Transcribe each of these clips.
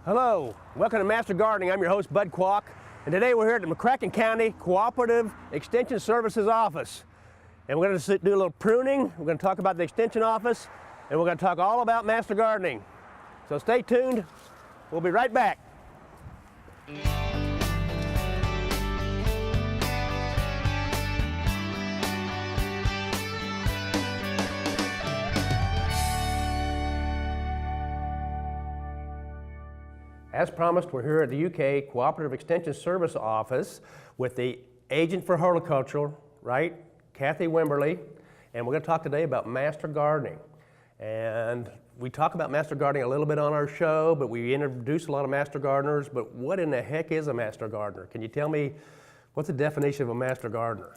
Hello, welcome to Master Gardening. I'm your host, Bud Qualk, and today we're here at the McCracken County Cooperative Extension Services office. And we're going to do a little pruning, we're going to talk about the Extension office, and we're going to talk all about Master Gardening. So stay tuned, we'll be right back. As promised, we're here at the UK Cooperative Extension Service Office with the agent for horticulture, right, Kathy Wimberly, and we're going to talk today about Master Gardening. And we talk about Master Gardening a little bit on our show, but we introduce a lot of Master Gardeners, but what in the heck is a Master Gardener? Can you tell me what's the definition of a Master Gardener?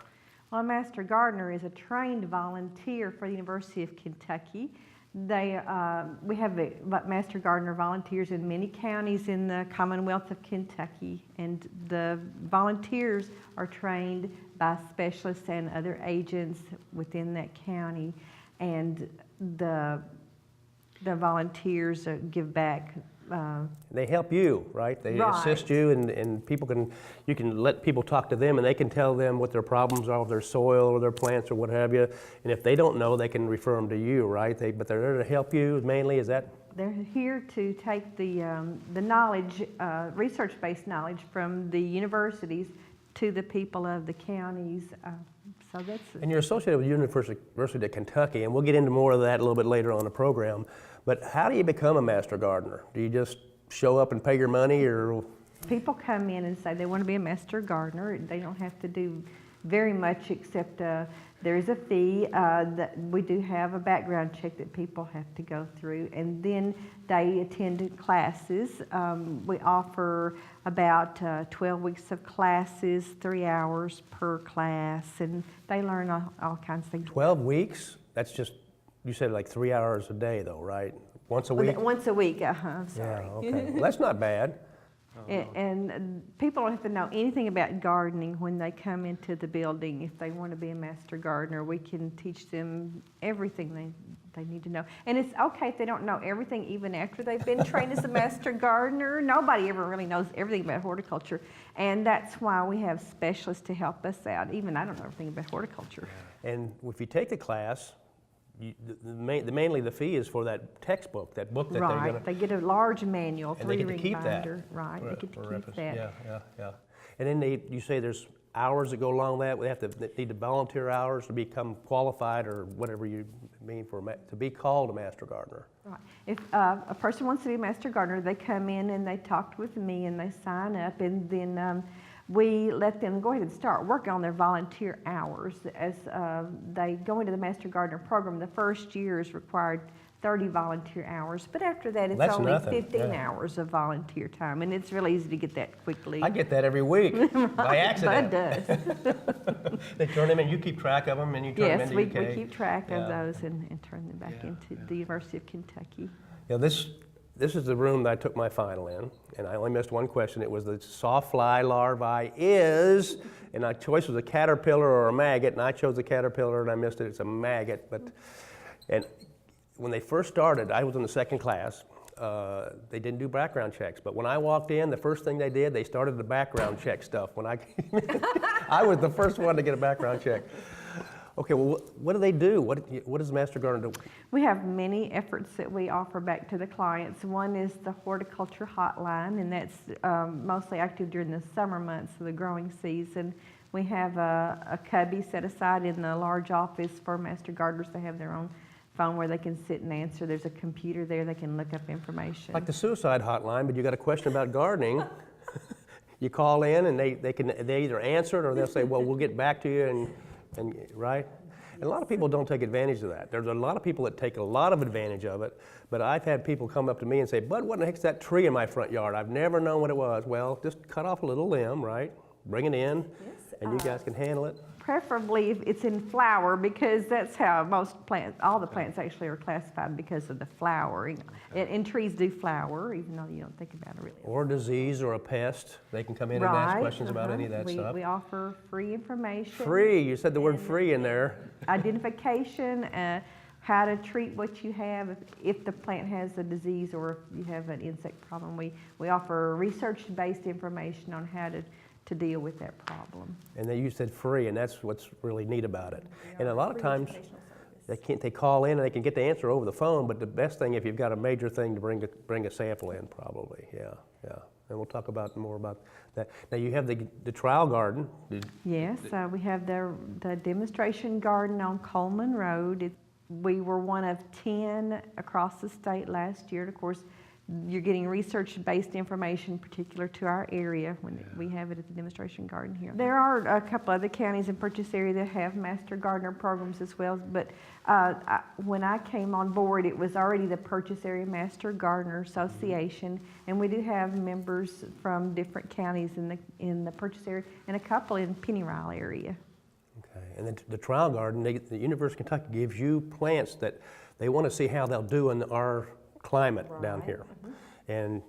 Well, a Master Gardener is a trained volunteer for the University of Kentucky. We have Master Gardener volunteers in many counties in the Commonwealth of Kentucky, and the volunteers are trained by specialists and other agents within that county, and the volunteers give back. They help you, right? They assist you, and you can let people talk to them, and they can tell them what their problems are with their soil or their plants or what have you. And if they don't know, they can refer them to you, right? But they're there to help you mainly. Is that? They're here to take the knowledge, research-based knowledge from the universities to the people of the counties. So that's. And you're associated with the University of Kentucky, and we'll get into more of that a little bit later on the program. But how do you become a Master Gardener? Do you just show up and pay your money, or? People come in and say they want to be a Master Gardener. They don't have to do very much except there is a fee. That we do have a background check that people have to go through, and then they attend classes. We offer about 12 weeks of classes, 3 hours per class, and they learn all kinds of things. 12 weeks? That's just, you said like 3 hours a day though, right? Once a week? Once a week, I'm sorry. Yeah, okay. Well, that's not bad. And people don't have to know anything about gardening when they come into the building. If they want to be a Master Gardener, we can teach them everything they need to know. And it's okay if they don't know everything even after they've been trained as a Master Gardener. Nobody ever really knows everything about horticulture. And that's why we have specialists to help us out. Even I don't know everything about horticulture. And if you take the class, mainly the fee is for that textbook, that book that they're going to... They get a large manual, and they get to keep binder. That. Right, they get to keep that. Yeah. And then you say there's hours that go along that. They need to volunteer hours to become qualified, or whatever you mean to be called a Master Gardener. Right. If a person wants to be a Master Gardener, they come in and they talk with me and they sign up, and then we let them go ahead and start working on their volunteer hours. As they go into the Master Gardener program, the first year is required 30 volunteer hours, but after that it's only nothing. 15 hours of volunteer time, and it's really easy to get that quickly. I get that every week by accident. Bud does. They turn them in, you keep track of them, and you turn them into UK. Yes, we keep track of those and turn them back into the University of Kentucky. Yeah, this is the room that I took my final in, and I only missed one question. It was the sawfly larvae is, and my choice was a caterpillar or a maggot, and I chose the caterpillar and I missed it. It's a maggot. And when they first started, I was in the second class. They didn't do background checks, but when I walked in, the first thing they did, they started the background check stuff. When I came in, I was the first one to get a background check. Okay, well, what do they do? What does Master Gardener do? We have many efforts that we offer back to the clients. One is the horticulture hotline, and that's mostly active during the summer months of the growing season. We have a cubby set aside in the large office for Master Gardeners. They have their own phone where they can sit and answer. There's a computer there, they can look up information. Like the suicide hotline, but you got a question about gardening. You call in and they either answer it or they'll say, well, we'll get back to you, and right? And a lot of people don't take advantage of that. There's a lot of people that take a lot of advantage of it, but I've had people come up to me and say, Bud, what in the heck's that tree in my front yard? I've never known what it was. Well, just cut off a little limb, right? Bring it in, and you guys can handle it. Preferably if it's in flower, because that's how most plants, all the plants actually are classified because of the flowering. And trees do flower, even though you don't think about it really. Or disease or a pest. They can come in and ask questions about any of that stuff. We offer free information. Free, you said the word free in there. Identification, how to treat what you have if the plant has a disease or if you have an insect problem. We offer research-based information on how to deal with that problem. And then you said free, and that's what's really neat about it. And a lot of times, they call in and they can get the answer over the phone, but the best thing if you've got a major thing to bring a sample in, probably. Yeah. And we'll talk more about that. Now you have the trial garden. Yes, we have the demonstration garden on Coleman Road. We were one of 10 across the state last year. Of course, you're getting research-based information particular to our area when we have it at the demonstration garden here. There are a couple other counties in Purchase area that have master gardener programs as well, but when I came on board, it was already the Purchase Area Master Gardener Association, and we do have members from different counties in the Purchase area and a couple in Penny Ryle area. Okay, and then the trial garden, the University of Kentucky gives you plants that they want to see how they'll do in our climate down here. And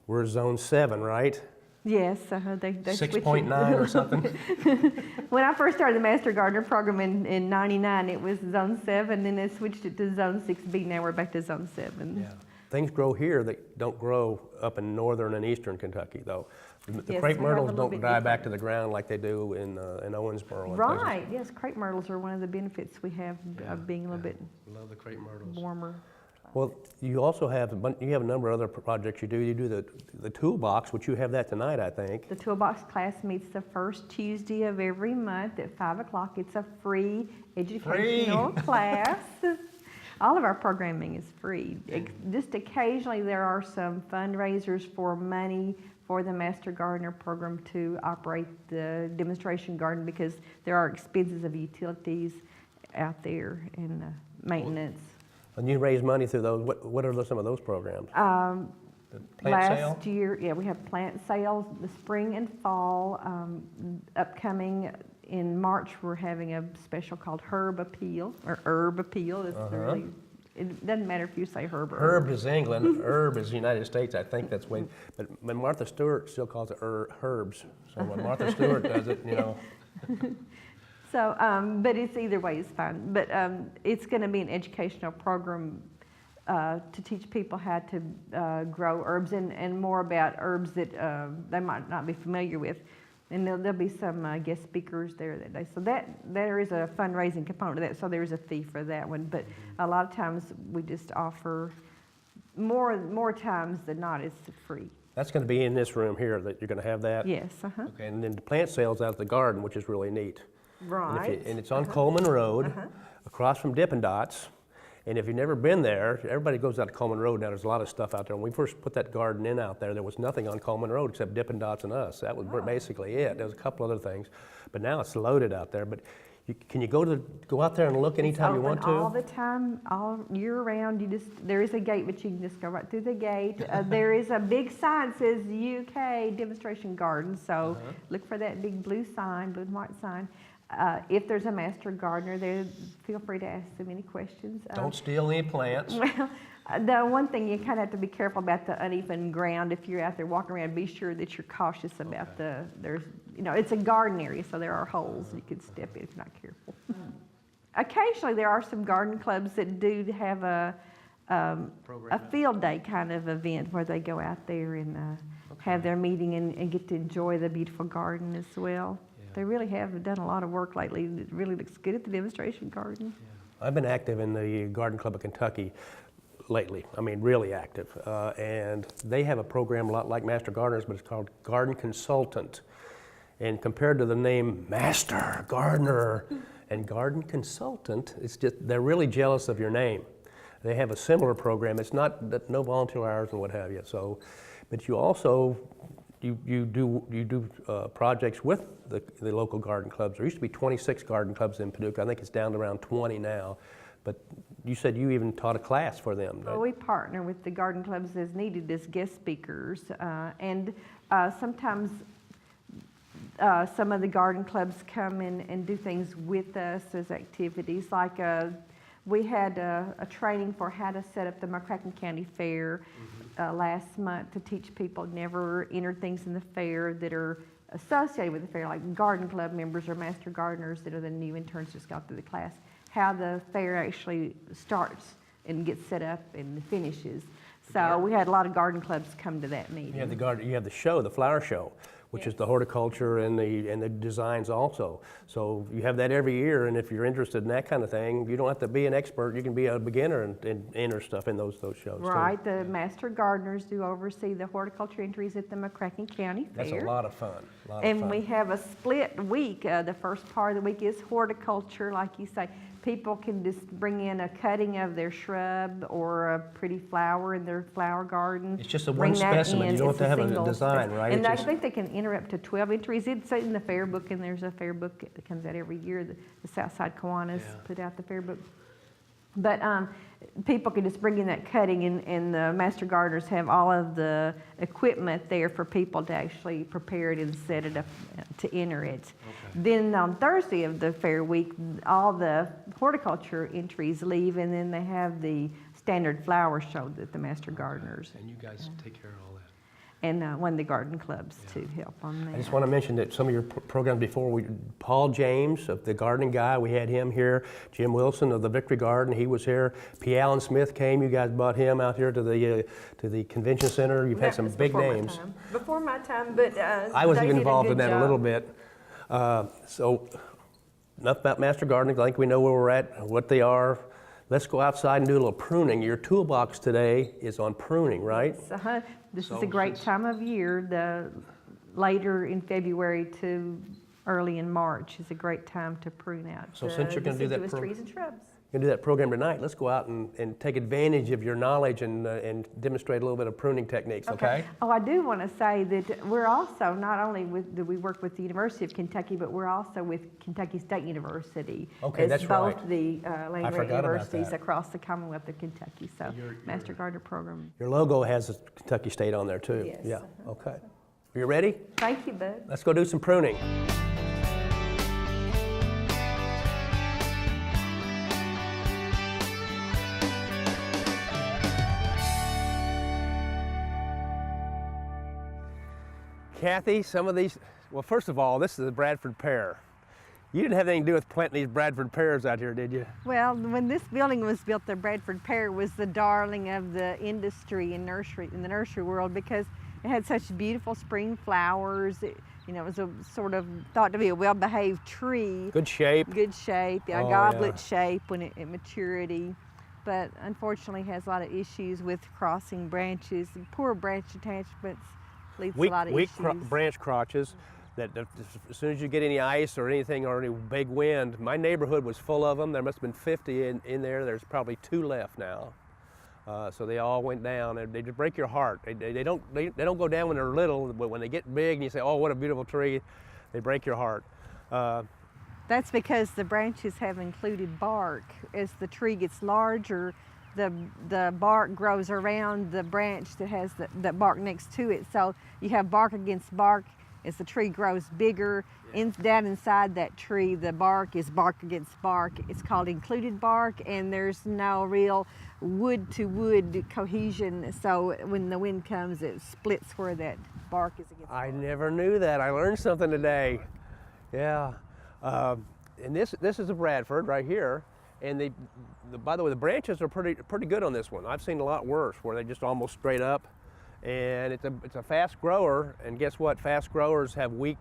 we're zone 7, right? Yes, they 6.9 or something. When I first started the Master Gardener program in '99, it was zone 7, then they switched it to zone 6B. Now we're back to zone 7. Yeah. Things grow here that don't grow up in northern and eastern Kentucky, though. The crepe myrtles don't die back to the ground like they do in Owensboro. And right, yes, crepe myrtles are one of the benefits we have of being a little bit love the crepe myrtles. Warmer. Well, you also have a number of other projects you do. You do the toolbox, which you have that tonight, I think. The toolbox class meets the first Tuesday of every month at 5 o'clock. It's a free educational class. All of our programming is free. Just occasionally there are some fundraisers for money for the Master Gardener program to operate the demonstration garden because there are expenses of utilities out there and maintenance. And you raise money through those. What are some of those programs? The plant Last sale? year, yeah, we have plant sales, the spring and fall. Upcoming in March, we're having a special called Herb Appeal, or Herb Appeal. It's really, it doesn't matter if you say herb or Herb is England, herb is United States. I think that's when, but Martha Stewart still calls it herbs. So when Martha Stewart does it, you know. So, but it's either way is fine. But it's going to be an educational program to teach people how to grow herbs and more about herbs that they might not be familiar with. And there'll be some guest speakers there that day. So there is a fundraising component to that. So there is a fee for that one. But a lot of times we just offer more times than not it's free. That's going to be in this room here that you're going to have that? Yes. Okay, and then the plant sales out at the garden, which is really neat. Right. And it's on Coleman Road, across from Dippin' Dots. And if you've never been there, everybody goes out to Coleman Road now. There's a lot of stuff out there. When we first put that garden in out there was nothing on Coleman Road except Dippin' Dots and us. That was basically it. There was a couple other things, but now it's loaded out there. But can you go out there and look anytime you want to? All the time, all year round. There is a gate, but you can just go right through the gate. There is a big sign that says UK Demonstration Garden. So look for that big blue sign, blue and white sign. If there's a master gardener there, feel free to ask them any questions. Don't steal any plants. Well, the one thing you kind of have to be careful about the uneven ground. If you're out there walking around, be sure that you're cautious about it's a garden area, so there are holes you could step in if you're not careful. Occasionally, there are some garden clubs that do have a field day kind of event where they go out there and have their meeting and get to enjoy the beautiful garden as well. They really have done a lot of work lately. It really looks good at the demonstration garden. Yeah. I've been active in the Garden Club of Kentucky lately. I mean, really active. And they have a program a lot like Master Gardeners, but it's called Garden Consultant. And compared to the name Master Gardener and Garden Consultant, it's just they're really jealous of your name. They have a similar program. It's not no volunteer hours and what have you. So, but you also you do projects with the local garden clubs. There used to be 26 garden clubs in Paducah. I think it's down to around 20 now. But you said you even taught a class for them. Right? Well, we partner with the garden clubs as needed as guest speakers. And sometimes some of the garden clubs come in and do things with us as activities. Like we had a training for how to set up the McCracken County Fair last month to teach people never entered things in the fair that are associated with the fair, like garden club members or master gardeners that are the new interns just got through the class, how the fair actually starts and gets set up and finishes. So we had a lot of garden clubs come to that meeting. You have the show, the flower show, which is the horticulture and the designs also. So you have that every year, and if you're interested in that kind of thing, you don't have to be an expert. You can be a beginner and enter stuff in those shows. Right, too. the master gardeners do oversee the horticulture entries at the McCracken County Fair. That's a lot of fun. And we have a split week. The first part of the week is horticulture, like you say. People can just bring in a cutting of their shrub or a pretty flower in their flower garden. It's just a one specimen. You don't have to have a design, right? And I think they can enter up to 12 entries. It's in the fair book, and there's a fair book that comes out every year. The Southside Kiwanis put out the fair book. But people can just bring in that cutting, and the master gardeners have all of the equipment there for people to actually prepare it and set it up to enter it. Okay. Then on Thursday of the fair week, all the horticulture entries leave, and then they have the standard flower show that the master gardeners. And you guys take care of all that. And one of the garden clubs to help on that. I just want to mention that some of your programs before, Paul James of the Gardening Guy, we had him here. Jim Wilson of the Victory Garden, he was here. P. Allen Smith came. You guys brought him out here to the convention center. You've had some big names. Before my time, but I was even involved in that a little bit. So enough about master gardening. I think we know where we're at, what they are. Let's go outside and do a little pruning. Your toolbox today is on pruning, right? Yes, This is a great time of year. The later in February to early in March is a great time to prune out So since you're going to do that deciduous trees and shrubs. You're going to do that program tonight, let's go out and take advantage of your knowledge and demonstrate a little bit of pruning techniques, okay? Oh, I do want to say that we're also, not only do we work with the University of Kentucky, but we're also with Kentucky State University. Okay, that's right. Both the land-grant forgot about universities that. across the Commonwealth of Kentucky. So Master Gardener program. Your logo has Kentucky State on there too. Yes. Yeah, okay. Are you ready? Thank you, Bud. Let's go do some pruning. Kathy, some of these, well, first of all, this is a Bradford pear. You didn't have anything to do with planting these Bradford pears out here, did you? Well, when this building was built, the Bradford pear was the darling of the industry and nursery in the nursery world because it had such beautiful spring flowers. It was a sort of thought to be a well-behaved tree. Good shape. Good shape, a goblet shape when at maturity. But unfortunately has a lot of issues with crossing branches and poor branch attachments. Leads to a lot of weak issues. branch crotches that as soon as you get any ice or anything or any big wind, my neighborhood was full of them. There must have been 50 in there. There's probably 2 left now. So they all went down. They just break your heart. They don't go down when they're little, but when they get big and you say, oh, what a beautiful tree, they break your heart. That's because the branches have included bark. As the tree gets larger, the bark grows around the branch that has the bark next to it. So you have bark against bark. As the tree grows bigger, down inside that tree, the bark is bark against bark. It's called included bark, and there's no real wood-to-wood cohesion. So when the wind comes, it splits where that bark is against I bark. never knew that. I learned something today. Yeah. And this is a Bradford right here. And by the way, the branches are pretty good on this one. I've seen a lot worse where they just almost straight up. And it's a fast grower. And guess what? Fast growers have weak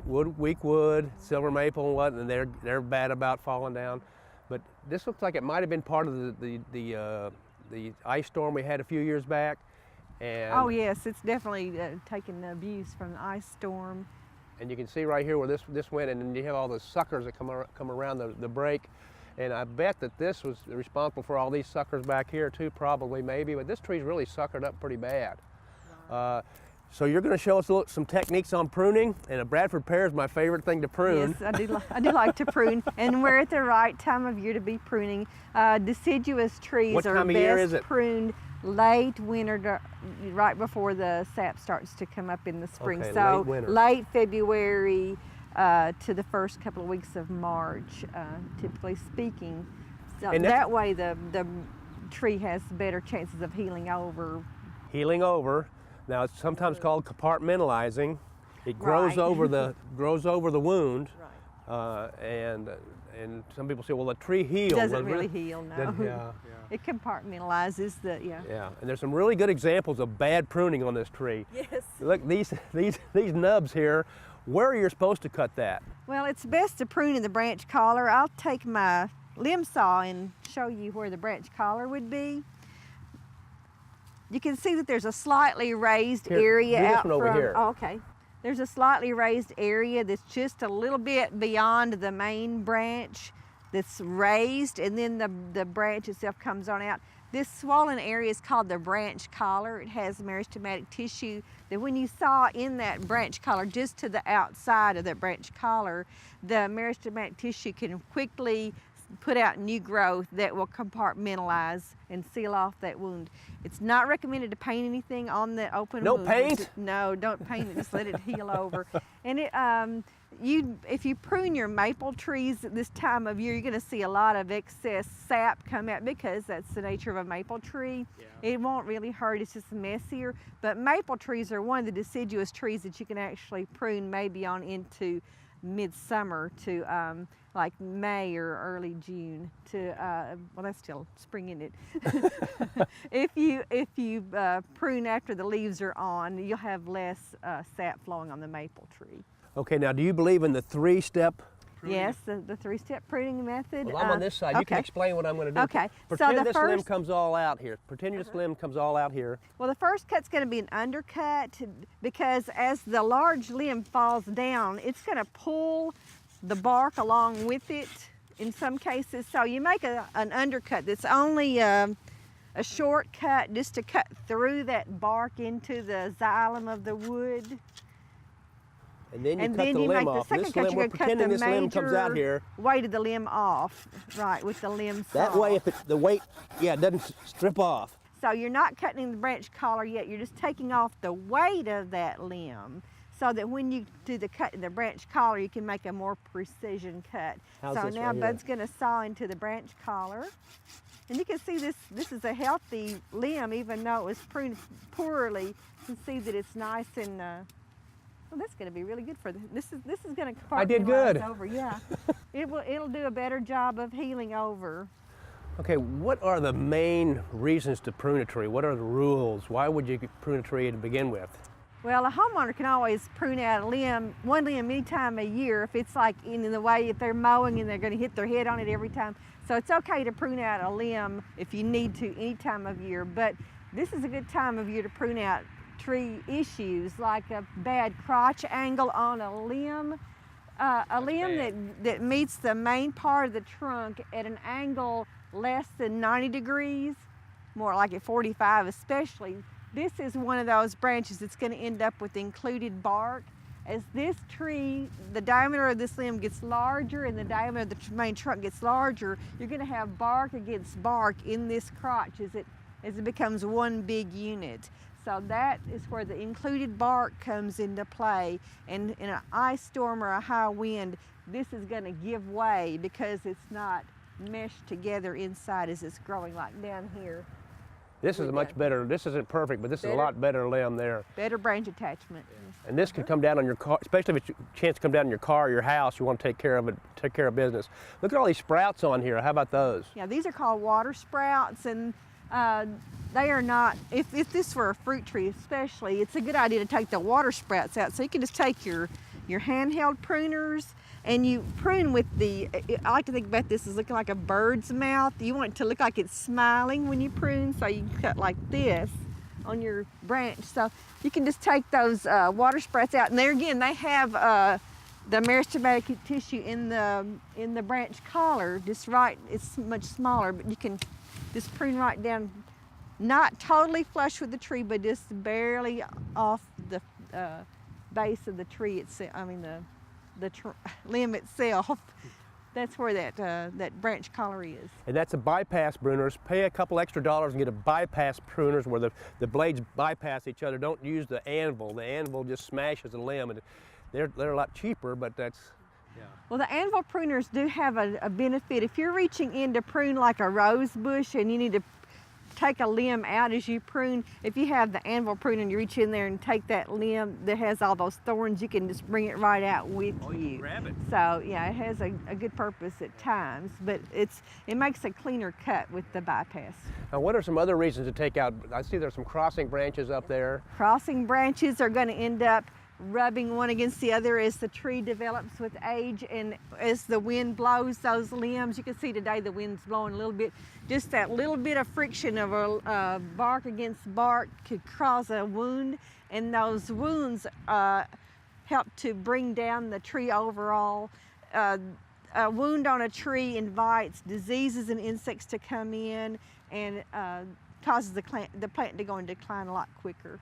wood, silver maple and what, and they're bad about falling down. But this looks like it might have been part of the ice storm we had a few years back. And Oh yes, it's definitely taken the abuse from the ice storm. And you can see right here where this went, and then you have all the suckers that come around the break. And I bet that this was responsible for all these suckers back here too, probably, maybe. But this tree's really suckered up pretty bad. So you're going to show us some techniques on pruning, and a Bradford pear is my favorite thing to prune. Yes, I do like to prune, and we're at the right time of year to be pruning. Deciduous trees What are time of year is best it? pruned late winter, right before the sap starts to come up in the spring. Okay, so late winter. late February to the first couple of weeks of March, typically speaking. So And that way the tree has better chances of healing over. Healing over. Now it's sometimes called compartmentalizing. It grows Right. over the wound, Right. and And some people say, well, the tree heals. Doesn't really heal, no. Yeah. It compartmentalizes the, yeah. Yeah, and there's some really good examples of bad pruning on this tree. Yes. Look, these nubs here, where are you supposed to cut that? Well, it's best to prune in the branch collar. I'll take my limb saw and show you where the branch collar would be. You can see that there's a slightly raised area do this out one over from, here. Oh, okay. There's a slightly raised area that's just a little bit beyond the main branch that's raised, and then the branch itself comes on out. This swollen area is called the branch collar. It has meristematic tissue that when you saw in that branch collar, just to the outside of that branch collar, the meristematic tissue can quickly put out new growth that will compartmentalize and seal off that wound. It's not recommended to paint anything on the open wound. No paint? No, don't paint it, just let it heal over. And it, if you prune your maple trees at this time of year, you're gonna see a lot of excess sap come out because that's the nature of a maple tree. Yeah. It won't really hurt, it's just messier. But maple trees are one of the deciduous trees that you can actually prune maybe on into midsummer to like May or early June to, well, that's still spring, isn't it? If you prune after the leaves are on, you'll have less sap flowing on the maple tree. Okay, now do you believe in the 3-step pruning? Yes, the 3-step pruning method. Well, I'm on this side. Okay. You can explain what I'm going to do. Okay. Pretend so this limb comes all out here. Pretend this limb comes all out here. Well, the first cut's going to be an undercut because as the large limb falls down, it's going to pull the bark along with it in some cases. So you make an undercut that's only a short cut just to cut through that bark into the xylem of the wood. And then you cut the limb off. This cut, we're pretending this limb comes out here. Weight of the limb off, right, with the limb saw. That way, if the weight, it doesn't strip off. So you're not cutting the branch collar yet, you're just taking off the weight of that limb so that when you do the cut in the branch collar, you can make a more precision cut. How's so this now right Bud's gonna saw into the branch collar. And you can see this is a healthy limb, even though it was pruned poorly. You can see that it's nice and, well, that's going to be really good for this is going to I did good. Over. Yeah, it'll do a better job of healing over. Okay, what are the main reasons to prune a tree? What are the rules? Why would you prune a tree to begin with? Well, a homeowner can always prune out one limb any time a year if it's like in the way if they're mowing and they're going to hit their head on it every time. So it's okay to prune out a limb if you need to any time of year. But this is a good time of year to prune out tree issues like a bad crotch angle on a limb, a limb that meets the main part of the trunk at an angle less than 90 degrees, more like at 45 especially. This is one of those branches that's going to end up with included bark. As this tree, the diameter of this limb gets larger and the diameter of the main trunk gets larger, you're going to have bark against bark in this crotch as it becomes one big unit. So that is where the included bark comes into play. And in an ice storm or a high wind, this is going to give way because it's not meshed together inside as it's growing like down here. This is a much better, this isn't perfect, but this is a lot better limb there. Better branch attachment. And this can come down on your car, especially if it's a chance to come down on your car or your house, you want to take care of it, take care of business. Look at all these sprouts on here. How about those? Yeah, these are called water sprouts, and they are not, if this were a fruit tree especially, it's a good idea to take the water sprouts out. So you can just take your handheld pruners and you prune with I like to think about this as looking like a bird's mouth. You want it to look like it's smiling when you prune, so you cut like this on your branch. So you can just take those water sprouts out, and there again, they have the meristematic tissue in the branch collar, just right, it's much smaller, but you can just prune right down, not totally flush with the tree, but just barely off the base of the tree itself, I mean the limb itself. That's where that branch collar is. And that's a bypass pruners. Pay a couple extra dollars and get a bypass pruners where the blades bypass each other. Don't use the anvil. The anvil just smashes the limb, and they're a lot cheaper, but that's, yeah. Well, the anvil pruners do have a benefit. If you're reaching in to prune like a rose bush and you need to take a limb out as you prune. If you have the anvil pruning, you reach in there and take that limb that has all those thorns, you can just bring it right out with you. Grab it. So yeah, it has a good purpose at times, but it makes a cleaner cut with the bypass. Now, what are some other reasons to take out? I see there's some crossing branches up there. Crossing branches are going to end up rubbing one against the other as the tree develops with age, and as the wind blows those limbs. You can see today the wind's blowing a little bit. Just that little bit of friction of a bark against bark could cause a wound, and those wounds help to bring down the tree overall. A wound on a tree invites diseases and insects to come in, and causes the plant to go in decline a lot quicker.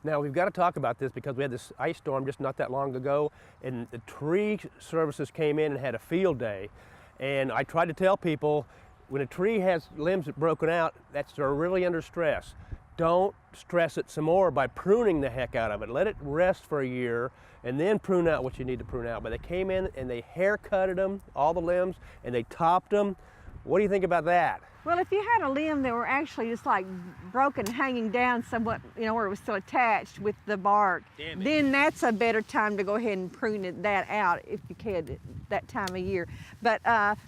Now, we've got to talk about this because we had this ice storm just not that long ago, and the tree services came in and had a field day. And I tried to tell people, when a tree has limbs broken out, they're really under stress. Don't stress it some more by pruning the heck out of it. Let it rest for a year and then prune out what you need to prune out. But they came in and they haircutted them, all the limbs, and they topped them. What do you think about that? Well, if you had a limb that were actually just like broken, hanging down somewhat, where it was still attached with the bark, then that's a better time to go ahead and prune that out if you can that time of year. But let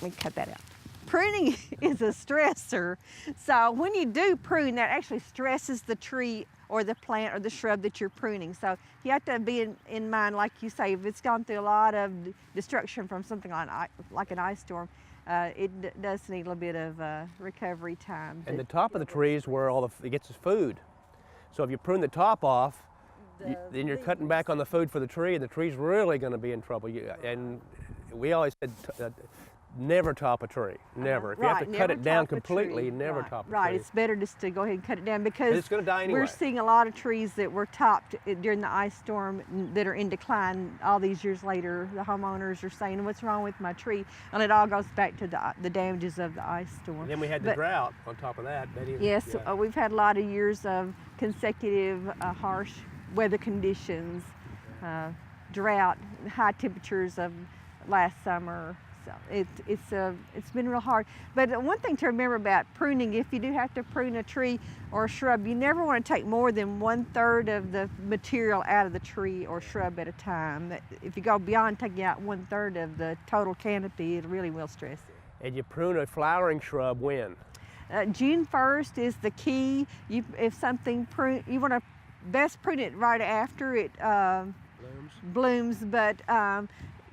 me cut that out. Pruning is a stressor. So when you do prune, that actually stresses the tree or the plant or the shrub that you're pruning. So you have to be in mind, like you say, if it's gone through a lot of destruction from something like an ice storm, it does need a little bit of recovery time. And the top of the tree is where it gets its food. So if you prune the top off, then you're cutting back on the food for the tree, and the tree's really going to be in trouble. And we always said, never top a tree, never. If you have to cut it down completely, never top a tree. Right, it's better just to go ahead and cut it down, because it's going to die anyway. We're seeing a lot of trees that were topped during the ice storm that are in decline all these years later. The homeowners are saying, what's wrong with my tree? And it all goes back to the damages of the ice storm. And then we had the drought on top of that. Yes, we've had a lot of years of consecutive harsh weather conditions, drought, high temperatures of last summer. So it's been real hard. But one thing to remember about pruning, if you do have to prune a tree or a shrub, you never want to take more than 1/3 of the material out of the tree or shrub at a time. If you go beyond taking out 1/3 of the total canopy, it really will stress it. And you prune a flowering shrub when? June 1st is the key. If something you want to best prune it right after it blooms, but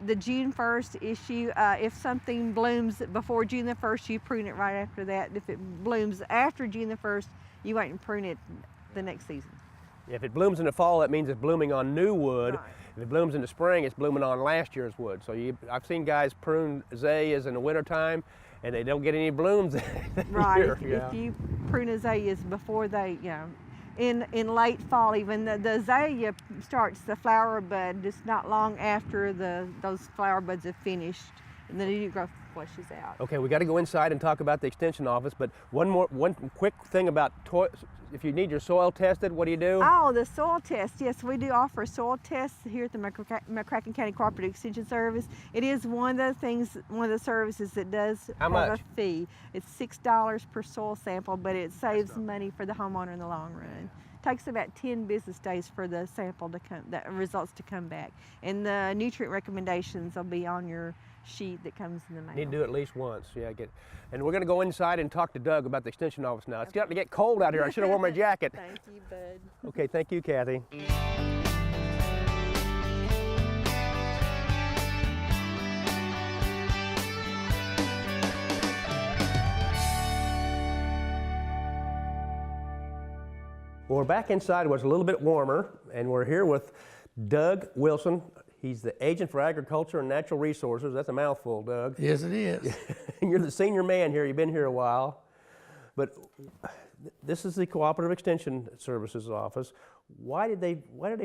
the June 1st issue, if something blooms before June the 1st, you prune it right after that. If it blooms after June the 1st, you wait and prune it the next season. If it blooms in the fall, that means it's blooming on new wood. Right. If it blooms in the spring, it's blooming on last year's wood. So I've seen guys prune azaleas in the wintertime, and they don't get any blooms that right. year. If you prune azaleas before they, in late fall, even the azalea starts the flower bud just not long after those flower buds have finished, and then the new growth flushes out. Okay, we got to go inside and talk about the extension office, but one quick thing about if you need your soil tested, what do you do? Oh, the soil test. Yes, we do offer a soil test here at the McCracken County Cooperative Extension Service. It is one of the services that does How have much? a fee. It's $6 per soil sample, but it saves money for the homeowner in the long run. Takes about 10 business days for the sample to come, the results to come back. And the nutrient recommendations will be on your sheet that comes in the mail. Need to do it at least once. And we're going to go inside and talk to Doug about the extension office now. It's starting to get cold out here. I should have worn my jacket. Thank you, Bud. Okay, thank you, Kathy. Well, we're back inside where it's a little bit warmer, and we're here with Doug Wilson. He's the agent for agriculture and natural resources. That's a mouthful, Doug. Yes, it is. You're the senior man here. You've been here a while. But this is the Cooperative Extension Services office. Why did they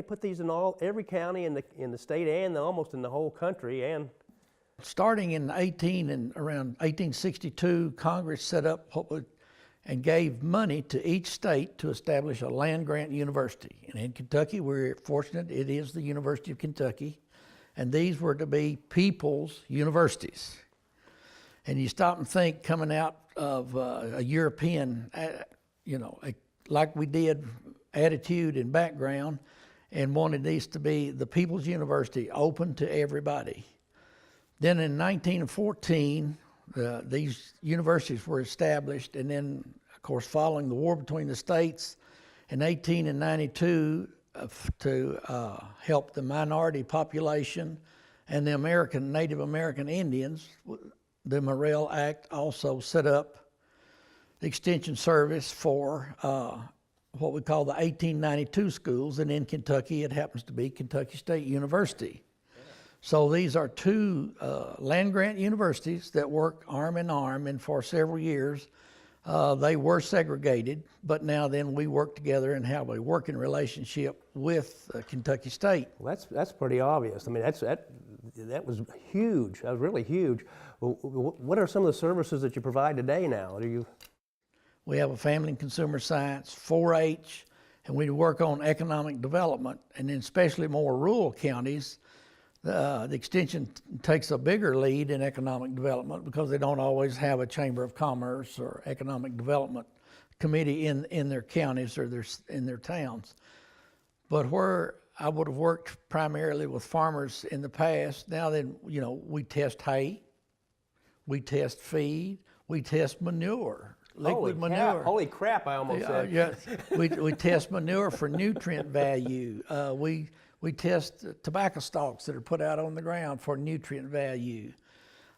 put these in every county in the state and almost in the whole country? And Starting in around 1862, Congress set up and gave money to each state to establish a land-grant university. And in Kentucky, we're fortunate, it is the University of Kentucky, and these were to be people's universities. And you stop and think, coming out of a European, like we did, attitude and background, and wanted these to be the People's University, open to everybody. Then in 1914, these universities were established, and then, of course, following the war between the states in 1892, to help the minority population and the Native American Indians, the Morrill Act also set up the extension service for what we call the 1892 schools, and in Kentucky it happens to be Kentucky State University. So these are two land-grant universities that work arm in arm, and for several years they were segregated, but now then we work together and have a working relationship with Kentucky State. Well, that's pretty obvious. I mean, that was huge. That was really huge. Well, what are some of the services that you provide today now? We have a family and consumer science, 4-H, and we work on economic development. And then especially more rural counties, the extension takes a bigger lead in economic development because they don't always have a chamber of commerce or economic development committee in their counties or in their towns. But where I would have worked primarily with farmers in the past, now then, we test hay, we test feed, we test manure. Liquid manure. Holy crap, I almost said. Yeah, we test manure for nutrient value. We test tobacco stalks that are put out on the ground for nutrient value,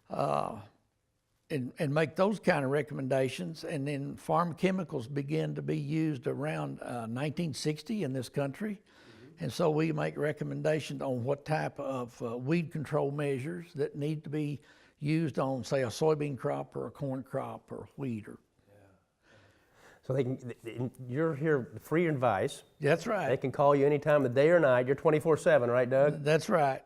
and make those kind of recommendations. And then farm chemicals begin to be used around 1960 in this country. Mm-hmm. And so we make recommendations on what type of weed control measures that need to be used on, say, a soybean crop or a corn crop or wheat. So you're here free advice. That's right. They can call you any time of the day or night. You're 24/7, right, Doug? That's right.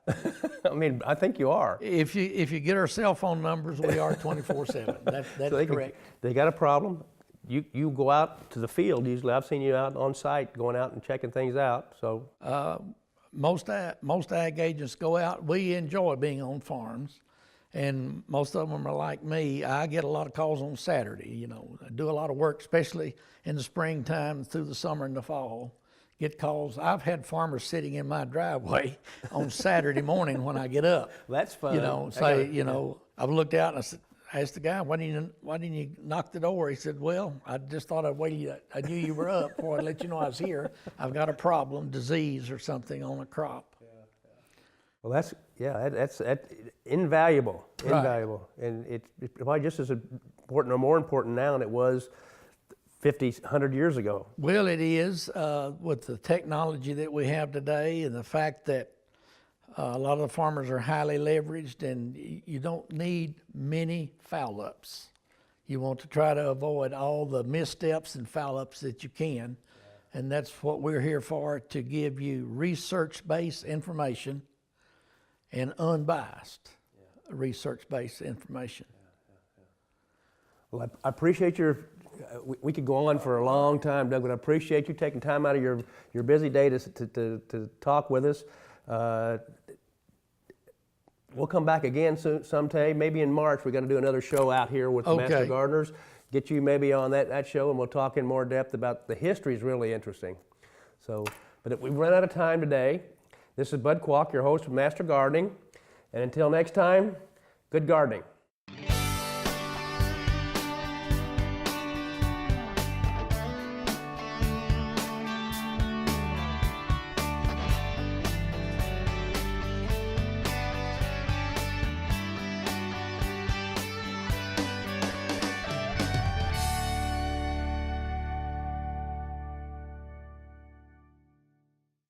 I mean, I think you are. If you get our cell phone numbers, we are 24/7. That's So correct. They got a problem. You go out to the field. Usually, I've seen you out on site, going out and checking things out. So most ag agents go out. We enjoy being on farms, and most of them are like me. I get a lot of calls on Saturday. I do a lot of work, especially in the springtime through the summer and the fall. Get calls. I've had farmers sitting in my driveway on Saturday morning when I get up. that's fun. I've looked out and I asked the guy, why didn't you knock the door? He said, well, I just thought I'd wait. I knew you were up before I'd let you know I was here. I've got a problem, disease or something on a crop. Well, that's invaluable, Right. invaluable, and it's probably just as important or more important now than it was 50, 100 years ago. Well, it is with the technology that we have today and the fact that a lot of the farmers are highly leveraged, and you don't need many foul-ups. You want to try to avoid all the missteps and foul-ups that you can, and that's what we're here for, to give you research-based information and unbiased research-based information. Well, I appreciate we could go on for a long time, Doug, but I appreciate you taking time out of your busy day to talk with us. We'll come back again someday, maybe in March. We're going to do another show out here with the Master Gardeners. Get you maybe on that show, and we'll talk in more depth about the history. Is really interesting. But we've run out of time today. This is Bud Qualk, your host of Master Gardening. And until next time, good gardening.